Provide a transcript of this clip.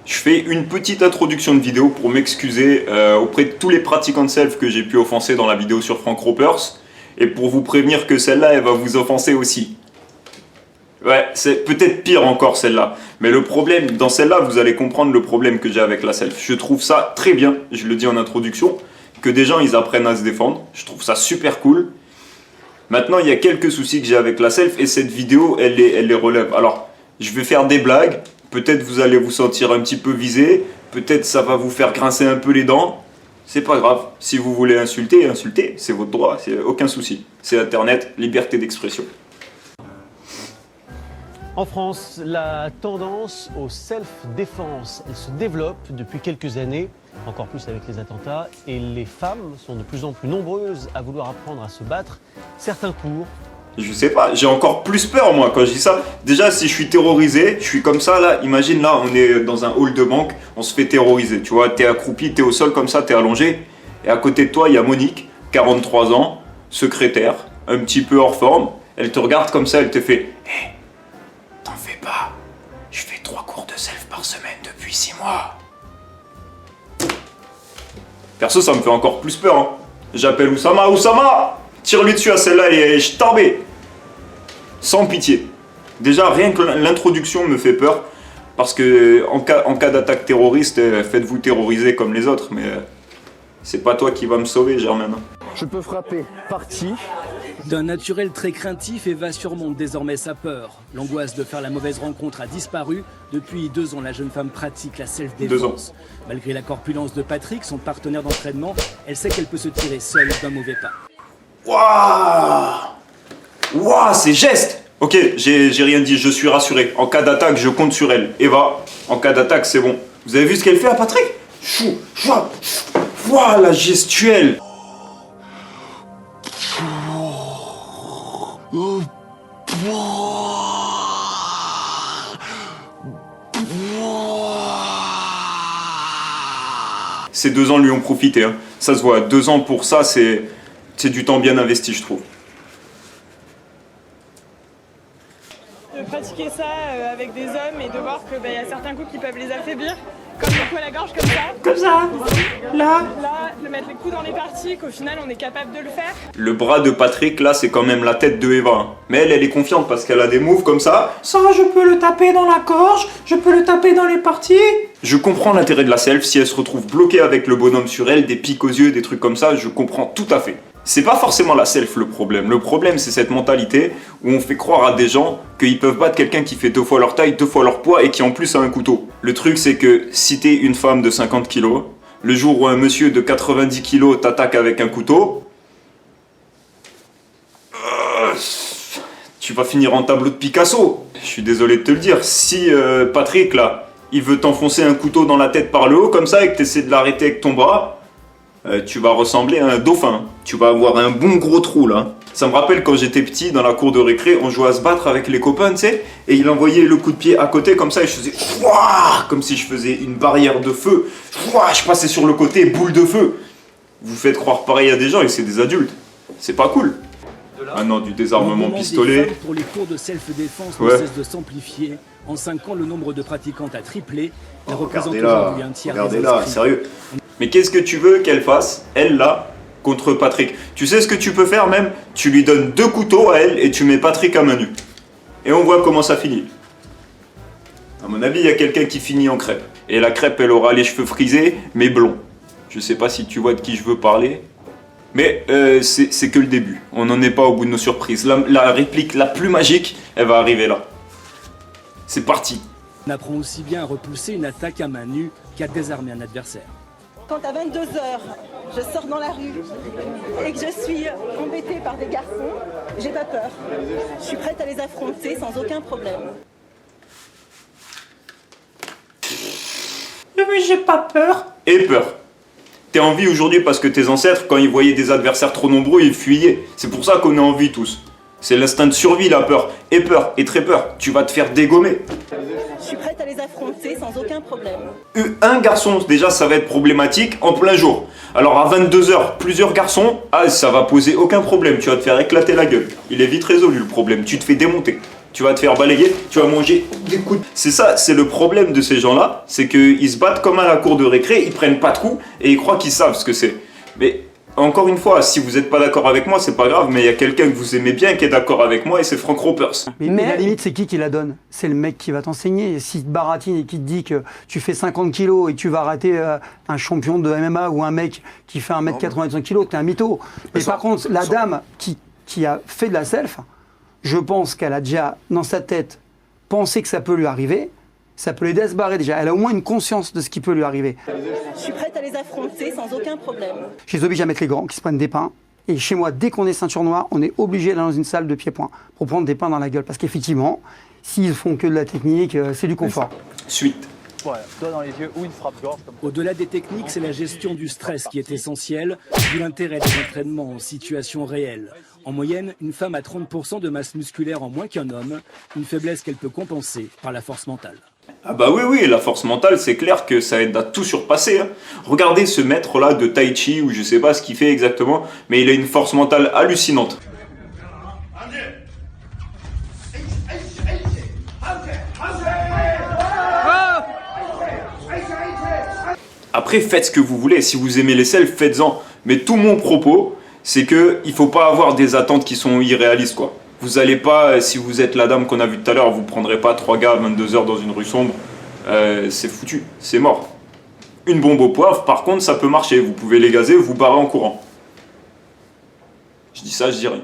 Je fais une petite introduction de vidéo pour m'excuser auprès de tous les pratiquants de self que j'ai pu offenser dans la vidéo sur Frank Ropers et pour vous prévenir que celle-là, elle va vous offenser aussi. Ouais, c'est peut-être pire encore celle-là. Mais le problème, dans celle-là, vous allez comprendre le problème que j'ai avec la self. Je trouve ça très bien, je le dis en introduction, que des gens ils apprennent à se défendre. Je trouve ça super cool. Maintenant, il y a quelques soucis que j'ai avec la self et cette vidéo, elle les relève. Alors, je vais faire des blagues. Peut-être vous allez vous sentir un petit peu visé. Peut-être ça va vous faire grincer un peu les dents. C'est pas grave. Si vous voulez insulter, insultez. C'est votre droit, c'est aucun souci. C'est Internet, liberté d'expression. En France, la tendance au self-défense, elle se développe depuis quelques années, encore plus avec les attentats, et les femmes sont de plus en plus nombreuses à vouloir apprendre à se battre. Certains cours. Je sais pas, j'ai encore plus peur moi quand je dis ça. Déjà si je suis terrorisé, je suis comme ça là, imagine là on est dans un hall de banque, on se fait terroriser. Tu vois, t'es accroupi, t'es au sol comme ça, t'es allongé. Et à côté de toi, il y a Monique, 43 ans, secrétaire, un petit peu hors forme. Elle te regarde comme ça, elle te fait hey, t'en fais pas, je fais 3 cours de self par semaine depuis 6 mois. Perso ça me fait encore plus peur hein. J'appelle Oussama, Oussama, tire-lui dessus à celle-là et je t'embête. Sans pitié. Déjà, rien que l'introduction me fait peur. Parce que en cas d'attaque terroriste, faites-vous terroriser comme les autres. Mais c'est pas toi qui va me sauver, Germaine. Je peux frapper parti. D'un naturel très craintif, Eva surmonte désormais sa peur. L'angoisse de faire la mauvaise rencontre a disparu. Depuis 2 ans, la jeune femme pratique la self-défense. Malgré la corpulence de Patrick, son partenaire d'entraînement, elle sait qu'elle peut se tirer seule d'un mauvais pas. Waouh! Waouh, ces gestes! Ok, j'ai rien dit, je suis rassuré. En cas d'attaque, je compte sur elle. Eva, en cas d'attaque, c'est bon. Vous avez vu ce qu'elle fait à Patrick? Waouh, la gestuelle! Ces 2 ans lui ont profité, hein. Ça se voit, 2 ans pour ça, c'est du temps bien investi, je trouve. De pratiquer ça avec des hommes et de voir qu'il y a certains coups qui peuvent les affaiblir, comme le coup à la gorge, comme ça. Comme ça. Là, de mettre les coups dans les parties, qu'au final on est capable de le faire. Le bras de Patrick, là, c'est quand même la tête de Eva. Hein. Mais elle est confiante parce qu'elle a des moves comme ça. Ça, je peux le taper dans la gorge, je peux le taper dans les parties. Je comprends l'intérêt de la self si elle se retrouve bloquée avec le bonhomme sur elle, des pics aux yeux, des trucs comme ça, je comprends tout à fait. C'est pas forcément la self le problème. Le problème, c'est cette mentalité où on fait croire à des gens qu'ils peuvent battre quelqu'un qui fait 2 fois leur taille, 2 fois leur poids et qui en plus a un couteau. Le truc, c'est que si t'es une femme de 50 kilos, le jour où un monsieur de 90 kilos t'attaque avec un couteau, tu vas finir en tableau de Picasso. Je suis désolé de te le dire. Si Patrick, là, il veut t'enfoncer un couteau dans la tête par le haut comme ça et que t'essaies de l'arrêter avec ton bras, tu vas ressembler à un dauphin. Tu vas avoir un bon gros trou là. Ça me rappelle quand j'étais petit, dans la cour de récré, on jouait à se battre avec les copains, tu sais, et il envoyait le coup de pied à côté comme ça et je faisais ouah, comme si je faisais une barrière de feu. Ouah, je passais sur le côté, boule de feu. Vous faites croire pareil à des gens et c'est des adultes. C'est pas cool. Ah non, du désarmement pistolet. Pour les cours de self-défense ne cesse de s'amplifier. En 5 ans, le nombre de pratiquantes a triplé. Elle représente aujourd'hui un tiers des inscrits. Regardez là, sérieux. Mais qu'est-ce que tu veux qu'elle fasse, elle là, contre Patrick? Tu sais ce que tu peux faire même? Tu lui donnes 2 couteaux à elle et tu mets Patrick à main nue. Et on voit comment ça finit. À mon avis, il y a quelqu'un qui finit en crêpe. Et la crêpe, elle aura les cheveux frisés, mais blonds. Je sais pas si tu vois de qui je veux parler. Mais c'est que le début. On n'en est pas au bout de nos surprises. La réplique la plus magique, elle va arriver là. C'est parti. On apprend aussi bien à repousser une attaque à main nue qu'à désarmer un adversaire. Quand à 22 h, je sors dans la rue et que je suis embêtée par des garçons, j'ai pas peur. Je suis prête à les affronter sans aucun problème. Mais j'ai pas peur. Et peur. T'es en vie aujourd'hui parce que tes ancêtres, quand ils voyaient des adversaires trop nombreux, ils fuyaient. C'est pour ça qu'on est en vie tous. C'est l'instinct de survie, la peur. Et peur, et très peur. Tu vas te faire dégommer. Je suis prête à les affronter sans aucun problème. Un garçon, déjà, ça va être problématique en plein jour. Alors à 22 h, plusieurs garçons, ça va poser aucun problème. Tu vas te faire éclater la gueule. Il est vite résolu le problème. Tu te fais démonter. Tu vas te faire balayer, tu vas manger des coups. C'est ça, c'est le problème de ces gens-là, c'est qu'ils se battent comme à la cour de récré, ils prennent pas de coups et ils croient qu'ils savent ce que c'est. Mais encore une fois, si vous n'êtes pas d'accord avec moi, c'est pas grave, mais il y a quelqu'un que vous aimez bien qui est d'accord avec moi et c'est Frank Ropers. Mais la limite, c'est qui la donne? C'est le mec qui va t'enseigner. Si te baratine et qui te dit que tu fais 50 kilos et que tu vas rater un champion de MMA ou un mec qui fait 1m85 kilos, t'es un mytho. Mais par contre, la dame qui a fait de la self, je pense qu'elle a déjà, dans sa tête, pensé que ça peut lui arriver. Ça peut l'aider à se barrer déjà. Elle a au moins une conscience de ce qui peut lui arriver. Je suis prête à les affronter sans aucun problème. Je les oblige à mettre les gants, qui se prennent des pains. Et chez moi, dès qu'on est ceinture noire, on est obligé d'aller dans une salle de pieds-points pour prendre des pains dans la gueule. Parce qu'effectivement, s'ils font que de la technique, c'est du confort. Suite. Voilà, doigt dans les yeux ou une frappe-gorge. Au-delà des techniques, c'est la gestion du stress qui est essentielle, vu l'intérêt des entraînements en situation réelle. En moyenne, une femme a 30% de masse musculaire en moins qu'un homme, une faiblesse qu'elle peut compenser par la force mentale. Ah bah oui, la force mentale, c'est clair que ça aide à tout surpasser. Hein. Regardez ce maître-là de Tai Chi, ou je sais pas ce qu'il fait exactement, mais il a une force mentale hallucinante. Après, faites ce que vous voulez. Si vous aimez les selfs, faites-en. Mais tout mon propos, c'est que il faut pas avoir des attentes qui sont irréalistes, quoi. Vous allez pas, si vous êtes la dame qu'on a vue tout à l'heure, vous prendrez pas 3 gars à 22h dans une rue sombre. C'est foutu, c'est mort. Une bombe au poivre, par contre, ça peut marcher. Vous pouvez les gazer, vous barrer en courant. Je dis ça, je dis rien.